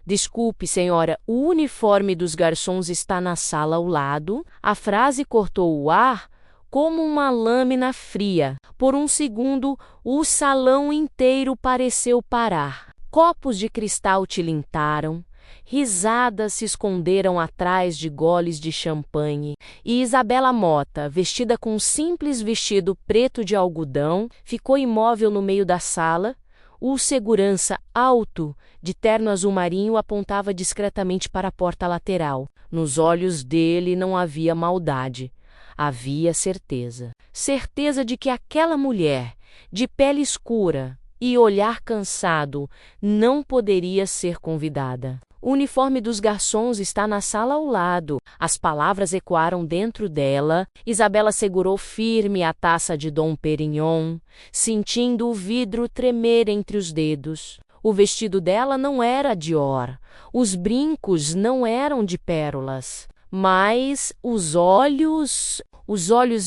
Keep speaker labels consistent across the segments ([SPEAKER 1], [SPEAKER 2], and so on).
[SPEAKER 1] Desculpe, senhora, o uniforme dos garçons está na sala ao lado. A frase cortou o ar como uma lâmina fria. Por um segundo, o salão inteiro pareceu parar. Copos de cristal tilintaram, risadas se esconderam atrás de goles de champanhe, e Isabela Mota, vestida com um simples vestido preto de algodão, ficou imóvel no meio da sala. O segurança alto, de terno azul marinho, apontava discretamente para a porta lateral. Nos olhos dele não havia maldade. Havia certeza. Certeza de que aquela mulher, de pele escura e olhar cansado, não poderia ser convidada. O uniforme dos garçons está na sala ao lado. As palavras ecoaram dentro dela. Isabela segurou firme a taça de Dom Perignon, sentindo o vidro tremer entre os dedos. O vestido dela não era Dior. Os brincos não eram de pérolas. Mas os olhos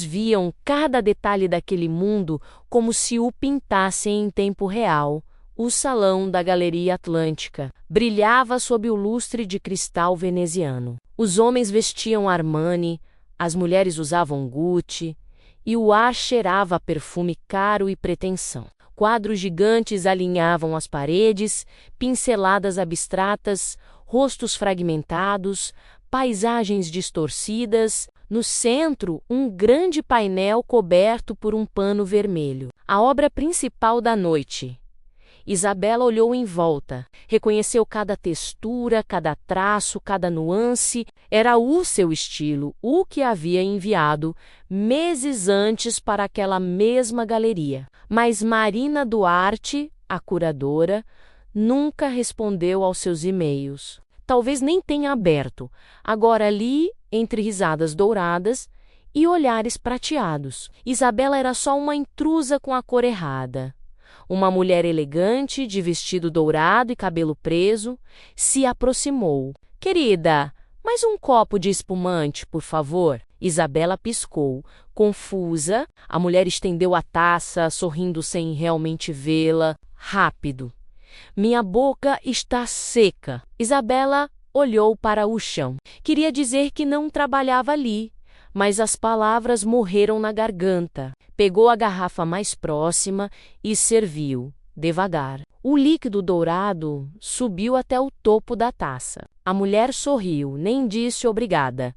[SPEAKER 1] viam cada detalhe daquele mundo como se o pintassem em tempo real. O salão da Galeria Atlântica brilhava sob o lustre de cristal veneziano. Os homens vestiam Armani, as mulheres usavam Gucci, e o ar cheirava a perfume caro e pretensão. Quadros gigantes alinhavam as paredes, pinceladas abstratas, rostos fragmentados, paisagens distorcidas. No centro, um grande painel coberto por um pano vermelho. A obra principal da noite. Isabela olhou em volta, reconheceu cada textura, cada traço, cada nuance. Era o seu estilo, o que havia enviado meses antes para aquela mesma galeria. Mas Marina Duarte, a curadora, nunca respondeu aos seus e-mails. Talvez nem tenha aberto. Agora ali, entre risadas douradas e olhares prateados. Isabela era só uma intrusa com a cor errada. Uma mulher elegante, de vestido dourado e cabelo preso, se aproximou. Querida, mais um copo de espumante, por favor. Isabela piscou. Confusa, a mulher estendeu a taça, sorrindo sem realmente vê-la. Rápido. Minha boca está seca. Isabela olhou para o chão. Queria dizer que não trabalhava ali, mas as palavras morreram na garganta. Pegou a garrafa mais próxima e serviu, devagar. O líquido dourado subiu até o topo da taça. A mulher sorriu, nem disse obrigada.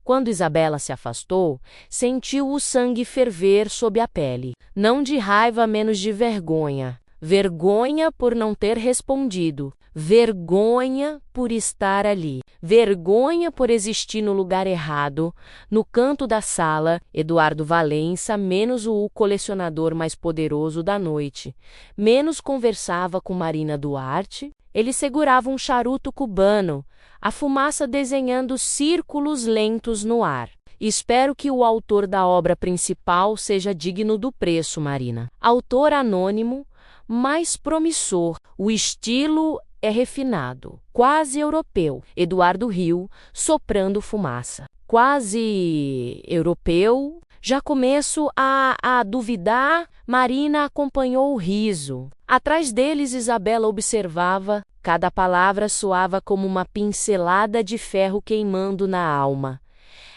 [SPEAKER 1] Quando Isabela se afastou, sentiu o sangue ferver sob a pele. Não de raiva, menos de vergonha. Vergonha por não ter respondido. Vergonha por estar ali. Vergonha por existir no lugar errado, no canto da sala. Eduardo Valença, menos o colecionador mais poderoso da noite, menos conversava com Marina Duarte. Ele segurava um charuto cubano, a fumaça desenhando círculos lentos no ar. Espero que o autor da obra principal seja digno do preço, Marina. Autor anônimo, mais promissor. O estilo é refinado, quase europeu. Eduardo riu, soprando fumaça. Quase europeu? Já começo a duvidar. Marina acompanhou o riso. Atrás deles, Isabela observava. Cada palavra soava como uma pincelada de ferro queimando na alma.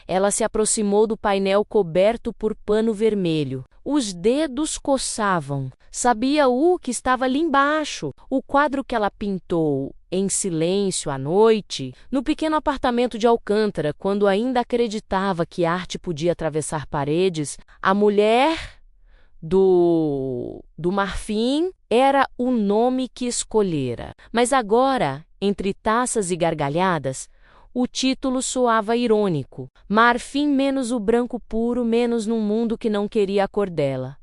[SPEAKER 1] Ela se aproximou do painel coberto por pano vermelho. Os dedos coçavam. Sabia o que estava ali embaixo. O quadro que ela pintou em silêncio à noite, no pequeno apartamento de Alcântara, quando ainda acreditava que arte podia atravessar paredes. A mulher do marfim era o nome que escolhera. Mas agora, entre taças e gargalhadas, o título soava irônico. Marfim menos o branco puro, menos num mundo que não queria a cor dela.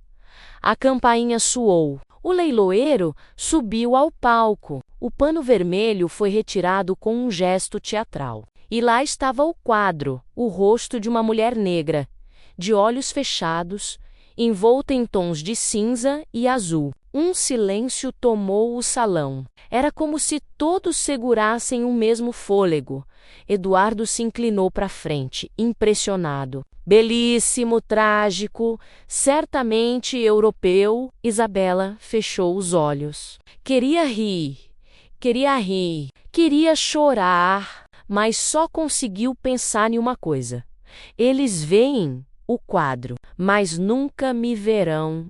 [SPEAKER 1] A campainha soou. O leiloeiro subiu ao palco. O pano vermelho foi retirado com um gesto teatral. E lá estava o quadro, o rosto de uma mulher negra, de olhos fechados, envolta em tons de cinza e azul. Um silêncio tomou o salão. Era como se todos segurassem o mesmo fôlego. Eduardo se inclinou para frente, impressionado. Belíssimo, trágico, certamente europeu. Isabela fechou os olhos. Queria rir. queria rir, queria chorar, mas só conseguiu pensar em uma coisa. Eles veem o quadro, mas nunca me verão.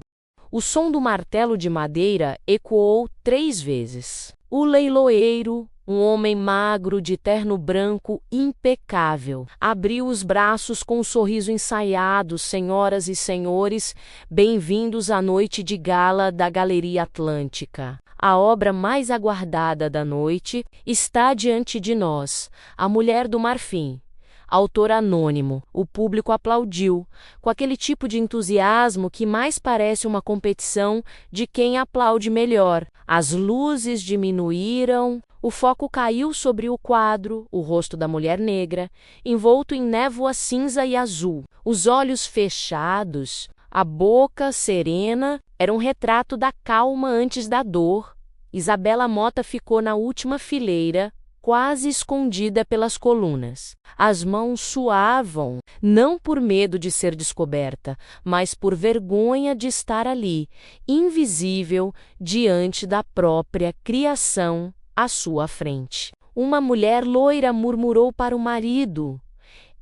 [SPEAKER 1] O som do martelo de madeira ecoou 3 vezes. O leiloeiro, um homem magro de terno branco impecável, abriu os braços com um sorriso ensaiado. Senhoras e senhores, bem-vindos à noite de gala da Galeria Atlântica. A obra mais aguardada da noite está diante de nós, A Mulher do Marfim. Autor anônimo. O público aplaudiu, com aquele tipo de entusiasmo que mais parece uma competição de quem aplaude melhor. As luzes diminuíram, o foco caiu sobre o quadro, o rosto da mulher negra, envolto em névoa cinza e azul. Os olhos fechados, a boca serena, era um retrato da calma antes da dor. Isabela Mota ficou na última fileira, quase escondida pelas colunas. As mãos suavam, não por medo de ser descoberta, mas por vergonha de estar ali, invisível, diante da própria criação à sua frente. Uma mulher loira murmurou para o marido: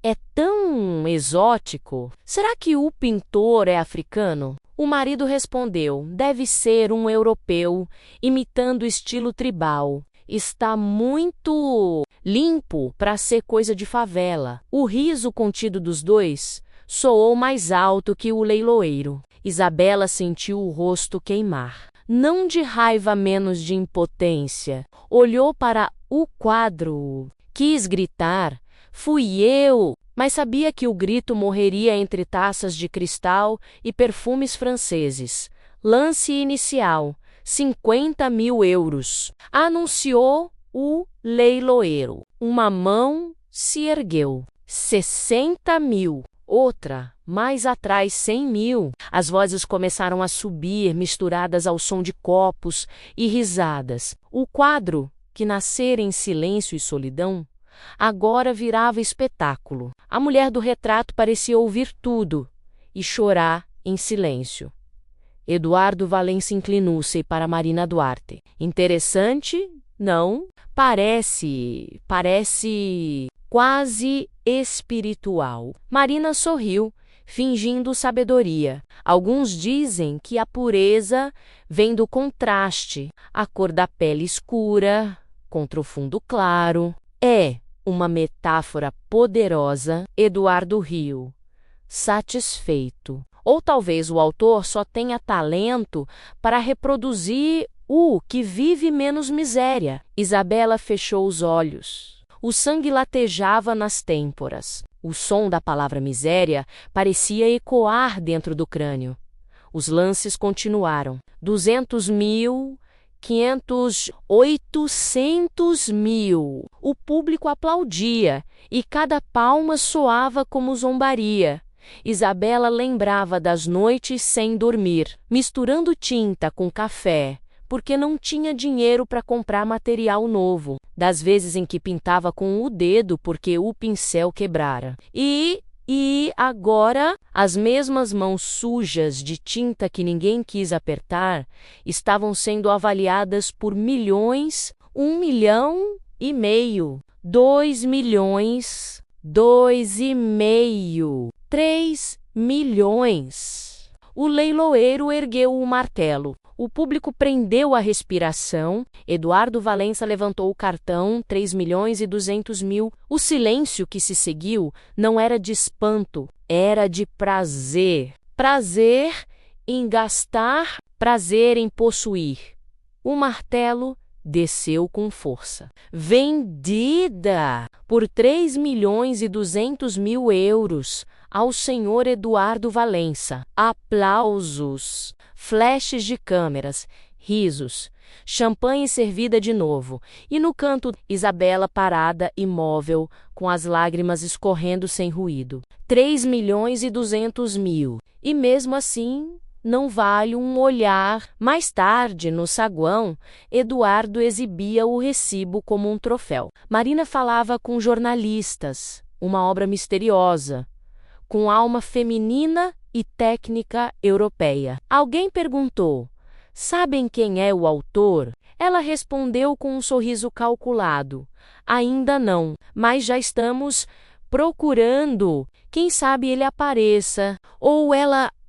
[SPEAKER 1] "É tão exótico. Será que o pintor é africano?" O marido respondeu: "Deve ser um europeu, imitando o estilo tribal. Está muito limpo para ser coisa de favela." O riso contido dos dois soou mais alto que o leiloeiro. Isabela sentiu o rosto queimar. Não de raiva, menos de impotência. Olhou para o quadro. Quis gritar: "Fui eu!" Mas sabia que o grito morreria entre taças de cristal e perfumes franceses. Lance inicial: 50.000 euros. Anunciou o leiloeiro. Uma mão se ergueu. 60.000. Outra, mais atrás, 100.000. As vozes começaram a subir, misturadas ao som de copos e risadas. O quadro, que nascera em silêncio e solidão, agora virava espetáculo. A mulher do retrato parecia ouvir tudo e chorar em silêncio. Eduardo Valença inclinou-se para Marina Duarte. "Interessante, não? Parece quase espiritual." Marina sorriu, fingindo sabedoria. "Alguns dizem que a pureza vem do contraste, a cor da pele escura contra o fundo claro. É uma metáfora poderosa." Eduardo riu, satisfeito. Ou talvez o autor só tenha talento para reproduzir o que vive menos miséria. Isabela fechou os olhos. O sangue latejava nas têmporas. O som da palavra miséria parecia ecoar dentro do crânio. Os lances continuaram. 200.000, 500, 800.000. O público aplaudia, e cada palma soava como zombaria. Isabela lembrava das noites sem dormir, misturando tinta com café, porque não tinha dinheiro para comprar material novo, das vezes em que pintava com o dedo porque o pincel quebrara. E agora, as mesmas mãos sujas de tinta que ninguém quis apertar estavam sendo avaliadas por milhões, 1,5 milhão, 2 milhões, 2,5, 3 milhões. O leiloeiro ergueu o martelo. O público prendeu a respiração. Eduardo Valença levantou o cartão: 3.200.000. O silêncio que se seguiu não era de espanto, era de prazer. Prazer em gastar, prazer em possuir. O martelo desceu com força. "Vendida por 3.200.000 euros ao senhor Eduardo Valença." Aplausos, flashes de câmeras, risos, champanhe servida de novo. E no canto, Isabela parada, imóvel, com as lágrimas escorrendo sem ruído. 3.200.000. E mesmo assim, não vale um olhar. Mais tarde, no saguão, Eduardo exibia o recibo como um troféu. Marina falava com jornalistas, uma obra misteriosa, com alma feminina e técnica europeia. Alguém perguntou: "Sabem quem é o autor?" Ela respondeu com um sorriso calculado. Ainda não, mas já estamos procurando. Quem sabe ele apareça. Ou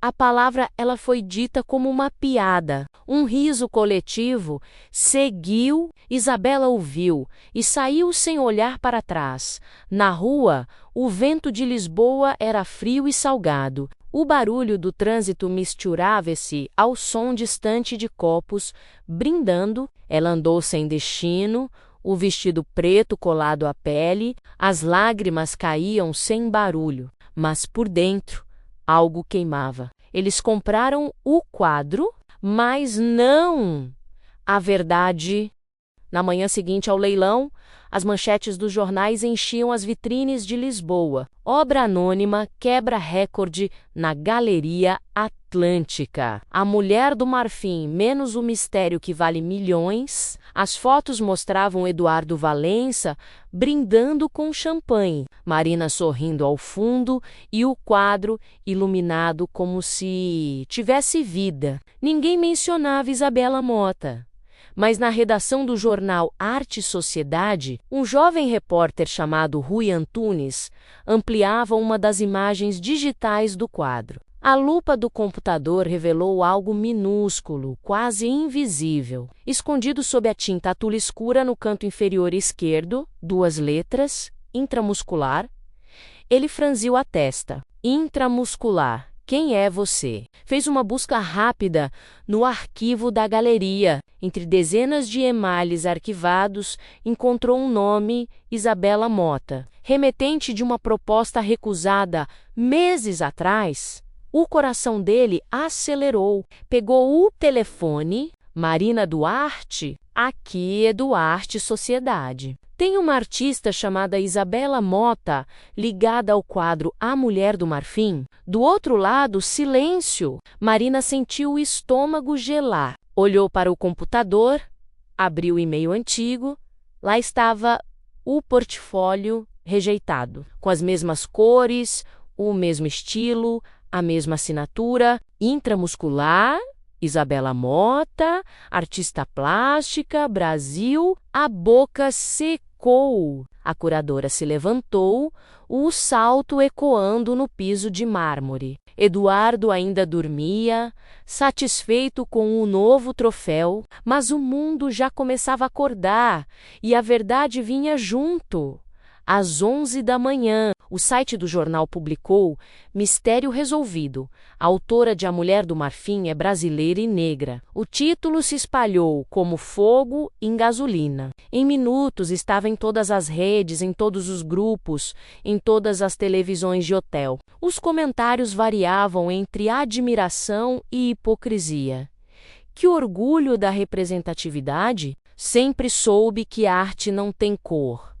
[SPEAKER 1] a palavra ela foi dita como uma piada. Um riso coletivo seguiu. Isabela ouviu e saiu sem olhar para trás. Na rua, o vento de Lisboa era frio e salgado. O barulho do trânsito misturava-se ao som distante de copos brindando. Ela andou sem destino, o vestido preto colado à pele, as lágrimas caíam sem barulho, mas por dentro algo queimava. Eles compraram o quadro, mas não a verdade. Na manhã seguinte ao leilão, as manchetes dos jornais enchiam as vitrines de Lisboa. Obra anônima quebra recorde na Galeria Atlântica. A Mulher do Marfim, menos o mistério que vale milhões. As fotos mostravam Eduardo Valença brindando com champanhe, Marina sorrindo ao fundo e o quadro iluminado como se tivesse vida. Ninguém mencionava Isabela Mota. Mas na redação do jornal Arte e Sociedade, um jovem repórter chamado Rui Antunes ampliava uma das imagens digitais do quadro. A lupa do computador revelou algo minúsculo, quase invisível. Escondido sob a tinta azul escura no canto inferior esquerdo, 2 letras, intramuscular. Ele franziu a testa. Intramuscular. Quem é você? Fez uma busca rápida no arquivo da galeria. Entre dezenas de e-mails arquivados, encontrou um nome, Isabela Mota, remetente de uma proposta recusada meses atrás. O coração dele acelerou. Pegou o telefone. Marina Duarte? Aqui é Duarte Sociedade. Tem uma artista chamada Isabela Mota, ligada ao quadro A Mulher do Marfim. Do outro lado, silêncio. Marina sentiu o estômago gelar. Olhou para o computador, abriu o e-mail antigo. Lá estava o portfólio rejeitado, com as mesmas cores, o mesmo estilo, a mesma assinatura, intramuscular, Isabela Mota, artista plástica, Brasil. A boca secou. A curadora se levantou, o salto ecoando no piso de mármore. Eduardo ainda dormia, satisfeito com o novo troféu, mas o mundo já começava a acordar e a verdade vinha junto. Às 11 da manhã, o site do jornal publicou Mistério Resolvido. A autora de A Mulher do Marfim é brasileira e negra. O título se espalhou como fogo em gasolina. Em minutos estava em todas as redes, em todos os grupos, em todas as televisões de hotel. Os comentários variavam entre admiração e hipocrisia. Que orgulho da representatividade! Sempre soube que a arte não tem cor.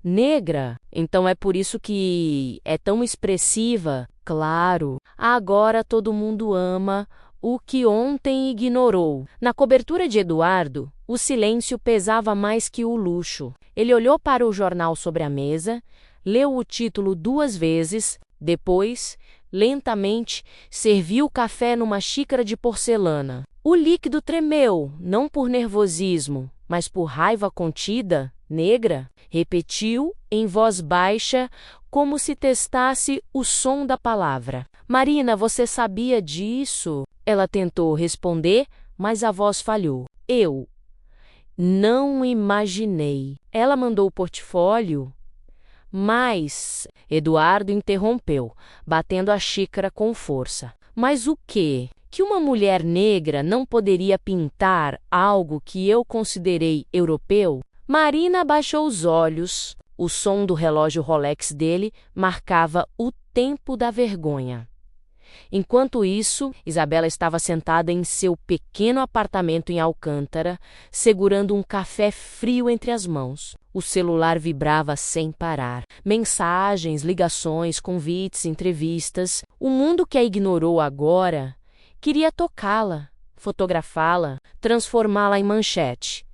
[SPEAKER 1] Negra, então é por isso que é tão expressiva. Claro, agora todo mundo ama o que ontem ignorou. Na cobertura de Eduardo, o silêncio pesava mais que o luxo. Ele olhou para o jornal sobre a mesa, leu o título 2 vezes, depois, lentamente, serviu o café numa xícara de porcelana. O líquido tremeu, não por nervosismo, mas por raiva contida. Negra, repetiu em voz baixa, como se testasse o som da palavra. Marina, você sabia disso? Ela tentou responder, mas a voz falhou. Eu não imaginei. Ela mandou o portfólio, mas... Eduardo interrompeu, batendo a xícara com força. Mas o quê? Que uma mulher negra não poderia pintar algo que eu considerei europeu? Marina abaixou os olhos. O som do relógio Rolex dele marcava o tempo da vergonha. Enquanto isso, Isabela estava sentada em seu pequeno apartamento em Alcântara, segurando um café frio entre as mãos. O celular vibrava sem parar. Mensagens, ligações, convites, entrevistas. O mundo que a ignorou agora queria tocá-la, fotografá-la, transformá-la em manchete.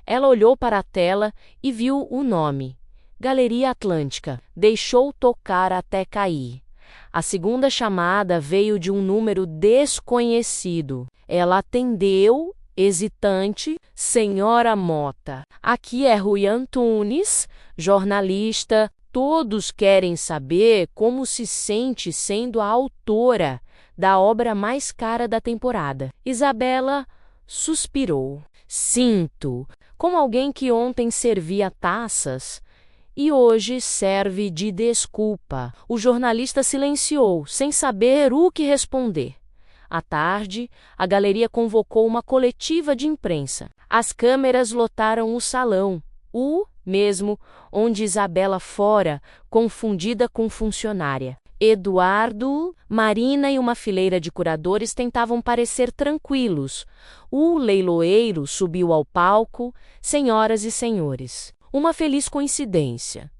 [SPEAKER 1] Ela olhou para a tela e viu o nome. Galeria Atlântica. Deixou tocar até cair. A segunda chamada veio de um número desconhecido. Ela atendeu hesitante: Senhora Mota, aqui é Rui Antunes, jornalista. Todos querem saber como se sente sendo a autora da obra mais cara da temporada. Isabela suspirou. Sinto, como alguém que ontem servia taças e hoje serve de desculpa. O jornalista silenciou, sem saber o que responder. À tarde, a galeria convocou uma coletiva de imprensa. As câmeras lotaram o salão, o mesmo onde Isabela fora, confundida com funcionária. Eduardo, Marina e uma fileira de curadores tentavam parecer tranquilos. O leiloeiro subiu ao palco. Senhoras e senhores, uma feliz coincidência.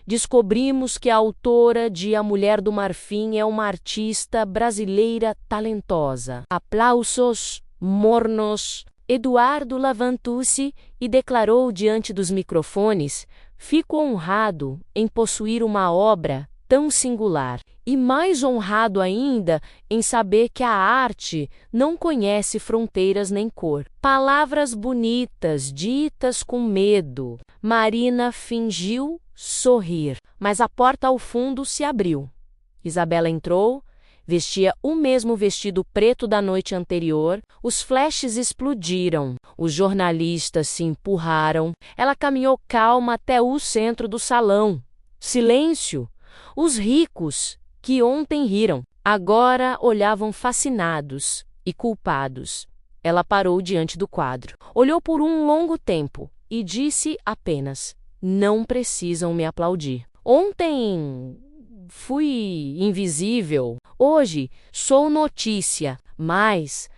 [SPEAKER 1] Descobrimos que a autora de A Mulher do Marfim é uma artista brasileira talentosa. Aplausos mornos. Eduardo levantou-se e declarou diante dos microfones: fico honrado em possuir uma obra tão singular, e mais honrado ainda em saber que a arte não conhece fronteiras nem cor. Palavras bonitas, ditas com medo. Marina fingiu sorrir, mas a porta ao fundo se abriu. Isabela entrou, vestia o mesmo vestido preto da noite anterior. Os flashes explodiram. Os jornalistas se empurraram. Ela caminhou calma até o centro do salão. Silêncio! Os ricos, que ontem riram, agora olhavam fascinados e culpados. Ela parou diante do quadro. Olhou por um longo tempo e disse apenas: não precisam me aplaudir. Ontem fui invisível. Hoje sou notícia, mas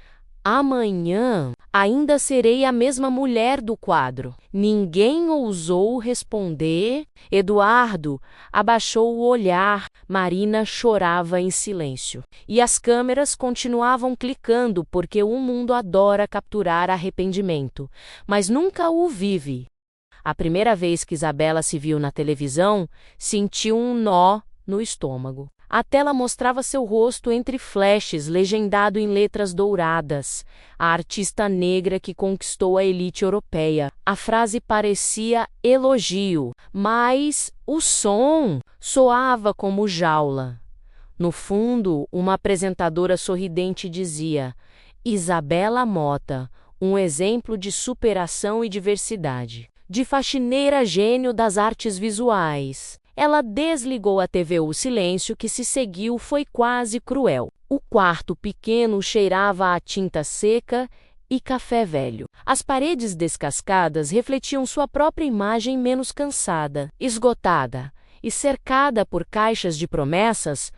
[SPEAKER 1] amanhã ainda serei a mesma mulher do quadro. Ninguém ousou responder. Eduardo abaixou o olhar. Marina chorava em silêncio. E as câmeras continuavam clicando porque o mundo adora capturar arrependimento, mas nunca o vive. A primeira vez que Isabela se viu na televisão, sentiu um nó no estômago. A tela mostrava seu rosto entre flashes, legendado em letras douradas. A artista negra que conquistou a elite europeia. A frase parecia elogio, mas o som soava como jaula. No fundo, uma apresentadora sorridente dizia: Isabela Mota, um exemplo de superação e diversidade. De faxineira gênio das artes visuais. Ela desligou a TV. O silêncio que se seguiu foi quase cruel. O quarto pequeno cheirava a tinta seca e café velho. As paredes descascadas refletiam sua própria imagem menos cansada, esgotada e cercada por caixas de promessas.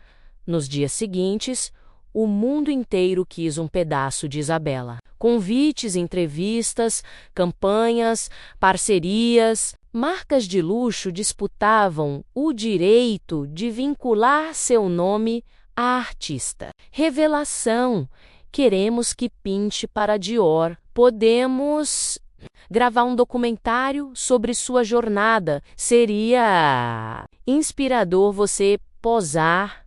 [SPEAKER 1] Nos dias seguintes, o mundo inteiro quis um pedaço de Isabela. Convites, entrevistas, campanhas, parcerias. Marcas de luxo disputavam o direito de vincular seu nome à artista. Revelação: queremos que pinte para Dior. Podemos gravar um documentário sobre sua jornada. Seria inspirador você posar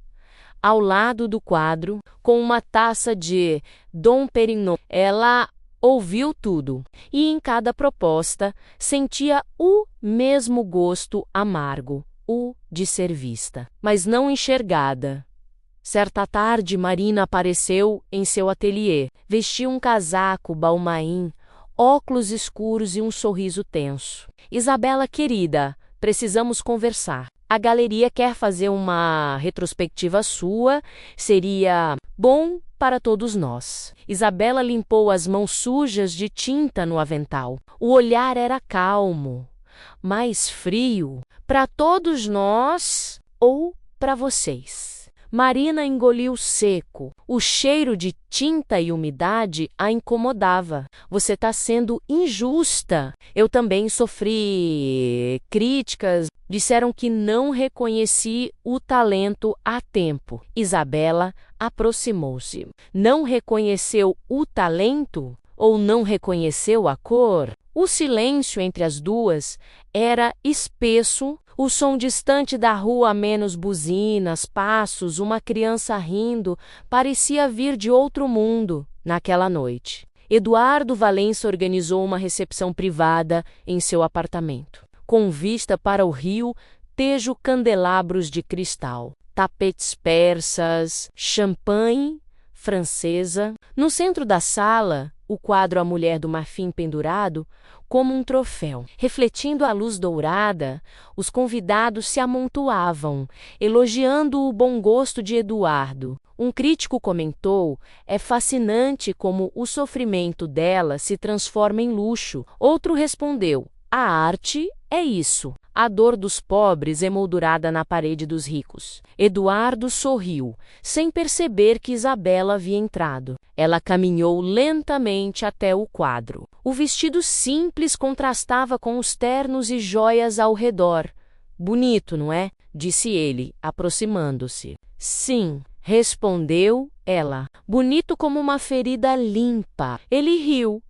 [SPEAKER 1] ao lado do quadro com uma taça de Dom Perignon. Ela ouviu tudo, e em cada proposta sentia o mesmo gosto amargo, o de ser vista, mas não enxergada. Certa tarde, Marina apareceu em seu ateliê. Vestia um casaco Balmain, óculos escuros e um sorriso tenso. Isabela, querida, precisamos conversar. A galeria quer fazer uma retrospectiva sua. Seria bom para todos nós. Isabela limpou as mãos sujas de tinta no avental. O olhar era calmo, mas frio. Para todos nós ou para vocês? Marina engoliu seco. O cheiro de tinta e umidade a incomodava. Você está sendo injusta. Eu também sofri críticas. Disseram que não reconheci o talento a tempo. Isabela aproximou-se. Não reconheceu o talento ou não reconheceu a cor? O silêncio entre as duas era espesso. O som distante da rua, menos buzinas, passos, uma criança rindo, parecia vir de outro mundo naquela noite. Eduardo Valença organizou uma recepção privada em seu apartamento, com vista para o rio Tejo, candelabros de cristal, tapetes persas, champanhe francesa. No centro da sala, o quadro A Mulher do Marfim pendurado como um troféu. Refletindo a luz dourada, os convidados se amontoavam, elogiando o bom gosto de Eduardo. Um crítico comentou: é fascinante como o sofrimento dela se transforma em luxo. Outro respondeu: a arte é isso. A dor dos pobres emoldurada na parede dos ricos. Eduardo sorriu, sem perceber que Isabela havia entrado. Ela caminhou lentamente até o quadro. O vestido simples contrastava com os ternos e joias ao redor. Bonito, não é? Disse ele, aproximando-se. Sim, respondeu ela. Bonito como uma ferida limpa. Ele riu.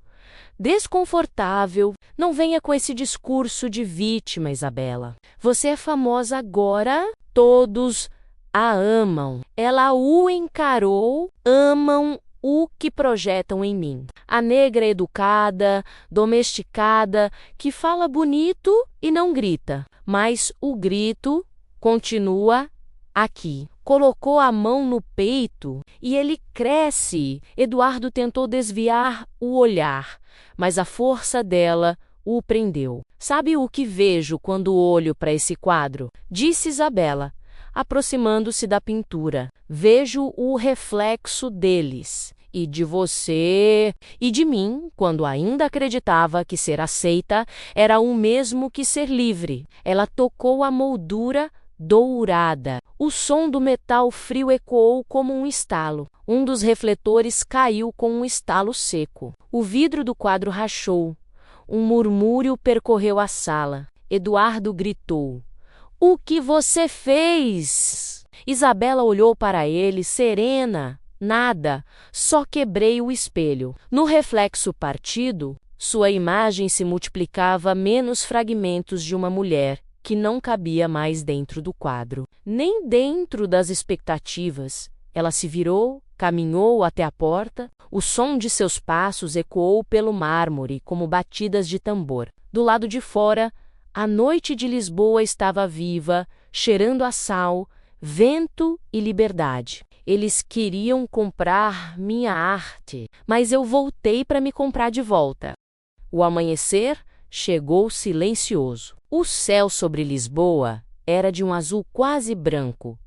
[SPEAKER 1] Desconfortável. Não venha com esse discurso de vítima, Isabela. Você é famosa agora, todos a amam. Ela o encarou, amam o que projetam em mim. A negra educada, domesticada, que fala bonito e não grita. Mas o grito continua aqui. Colocou a mão no peito e ele cresce. Eduardo tentou desviar o olhar, mas a força dela o prendeu. Sabe o que vejo quando olho para esse quadro? Disse Isabela, aproximando-se da pintura. Vejo o reflexo deles. E de você e de mim, quando ainda acreditava que ser aceita era o mesmo que ser livre. Ela tocou a moldura dourada. O som do metal frio ecoou como um estalo. Um dos refletores caiu com um estalo seco. O vidro do quadro rachou. Um murmúrio percorreu a sala. Eduardo gritou: "O que você fez?" Isabela olhou para ele, serena. Nada, só quebrei o espelho. No reflexo partido, sua imagem se multiplicava menos fragmentos de uma mulher que não cabia mais dentro do quadro, nem dentro das expectativas. Ela se virou, caminhou até a porta. O som de seus passos ecoou pelo mármore como batidas de tambor. Do lado de fora, a noite de Lisboa estava viva, cheirando a sal, vento e liberdade. Eles queriam comprar minha arte, mas eu voltei para me comprar de volta. O amanhecer chegou silencioso. O céu sobre Lisboa era de um azul quase branco,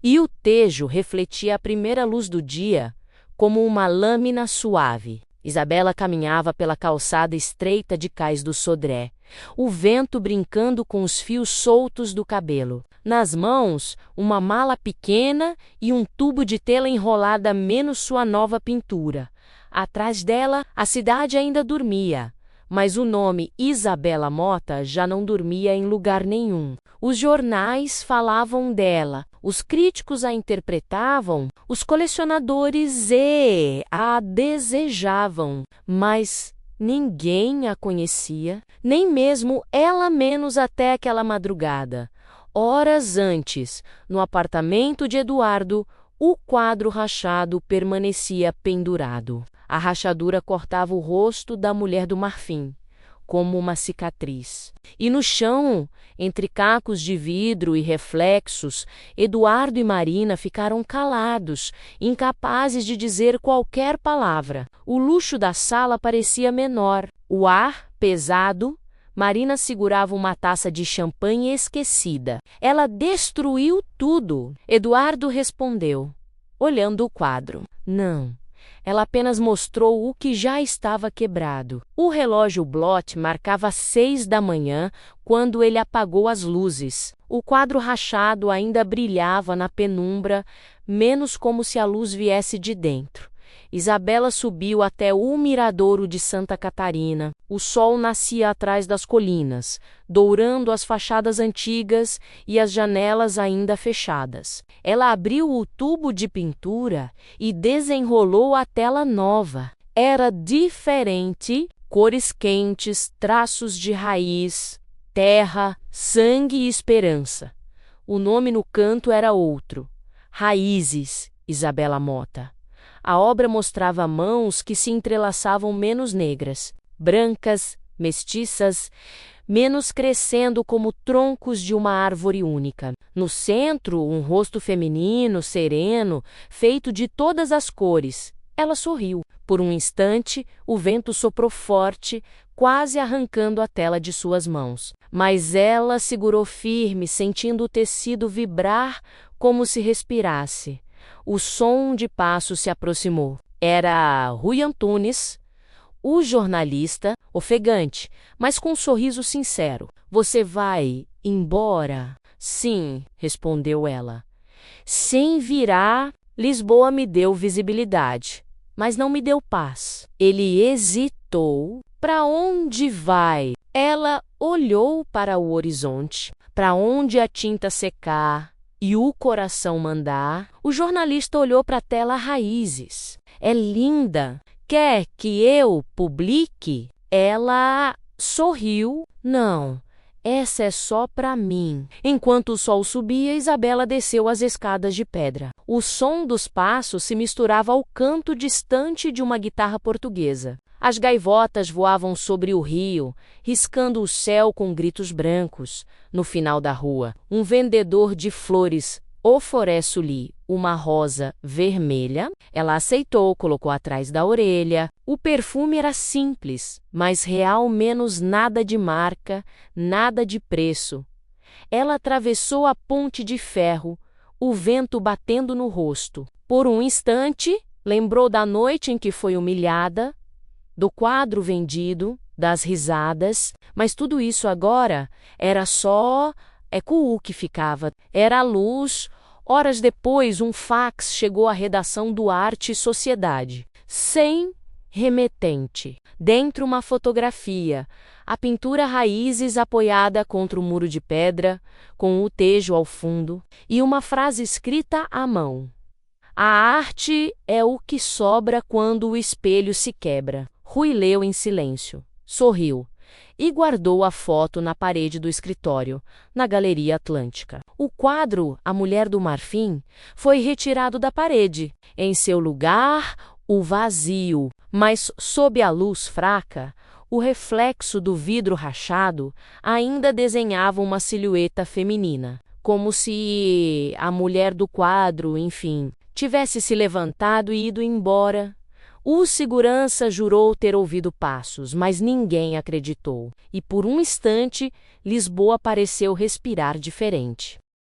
[SPEAKER 1] e o Tejo refletia a primeira luz do dia como uma lâmina suave. Isabela caminhava pela calçada estreita de Cais do Sodré, o vento brincando com os fios soltos do cabelo. Nas mãos, uma mala pequena e um tubo de tela enrolada menos sua nova pintura. Atrás dela, a cidade ainda dormia, mas o nome Isabela Mota já não dormia em lugar nenhum. Os jornais falavam dela, os críticos a interpretavam, os colecionadores a desejavam, mas ninguém a conhecia, nem mesmo ela menos até aquela madrugada. Horas antes, no apartamento de Eduardo, o quadro rachado permanecia pendurado. A rachadura cortava o rosto da mulher do marfim, como uma cicatriz. E no chão, entre cacos de vidro e reflexos, Eduardo e Marina ficaram calados, incapazes de dizer qualquer palavra. O luxo da sala parecia menor. O ar, pesado, Marina segurava uma taça de champanhe esquecida. Ela destruiu tudo. Eduardo respondeu, olhando o quadro. Não. Ela apenas mostrou o que já estava quebrado. O relógio Blot marcava 6 da manhã quando ele apagou as luzes. O quadro rachado ainda brilhava na penumbra, menos como se a luz viesse de dentro. Isabela subiu até o miradouro de Santa Catarina. O sol nascia atrás das colinas, dourando as fachadas antigas e as janelas ainda fechadas. Ela abriu o tubo de pintura e desenrolou a tela nova. Era diferente, cores quentes, traços de raiz, terra, sangue e esperança. O nome no canto era outro. Raízes, Isabela Mota. A obra mostrava mãos que se entrelaçavam menos negras, brancas, mestiças, menos crescendo como troncos de uma árvore única. No centro, um rosto feminino, sereno, feito de todas as cores. Ela sorriu. Por um instante, o vento soprou forte, quase arrancando a tela de suas mãos. Mas ela segurou firme, sentindo o tecido vibrar como se respirasse. O som de passos se aproximou. Era Rui Antunes, o jornalista, ofegante, mas com um sorriso sincero. Você vai embora? Sim, respondeu ela. Sem virar, Lisboa me deu visibilidade, mas não me deu paz. Ele hesitou. Para onde vai? Ela olhou para o horizonte, para onde a tinta secar e o coração mandar. O jornalista olhou para a tela Raízes. É linda. Quer que eu publique? Ela sorriu. Não, essa é só para mim. Enquanto o sol subia, Isabela desceu as escadas de pedra. O som dos passos se misturava ao canto distante de uma guitarra portuguesa. As gaivotas voavam sobre o rio, riscando o céu com gritos brancos. No final da rua, um vendedor de flores oferece-lhe uma rosa vermelha. Ela aceitou, colocou atrás da orelha. O perfume era simples, mas real, menos nada de marca, nada de preço. Ela atravessou a ponte de ferro, o vento batendo no rosto. Por um instante, lembrou da noite em que foi humilhada, do quadro vendido, das risadas, mas tudo isso agora era só eco que ficava. Era a luz. Horas depois, um fax chegou à redação do Arte e Sociedade. Sem remetente. Dentro, uma fotografia. A pintura Raízes apoiada contra o muro de pedra, com o tejo ao fundo, e uma frase escrita à mão. A arte é o que sobra quando o espelho se quebra. Rui leu em silêncio, sorriu e guardou a foto na parede do escritório, na Galeria Atlântica. O quadro, A Mulher do Marfim, foi retirado da parede. Em seu lugar, o vazio, mas sob a luz fraca, o reflexo do vidro rachado ainda desenhava uma silhueta feminina, como se a mulher do quadro, enfim, tivesse se levantado e ido embora. O segurança jurou ter ouvido passos, mas ninguém acreditou. E por um instante, Lisboa pareceu respirar diferente.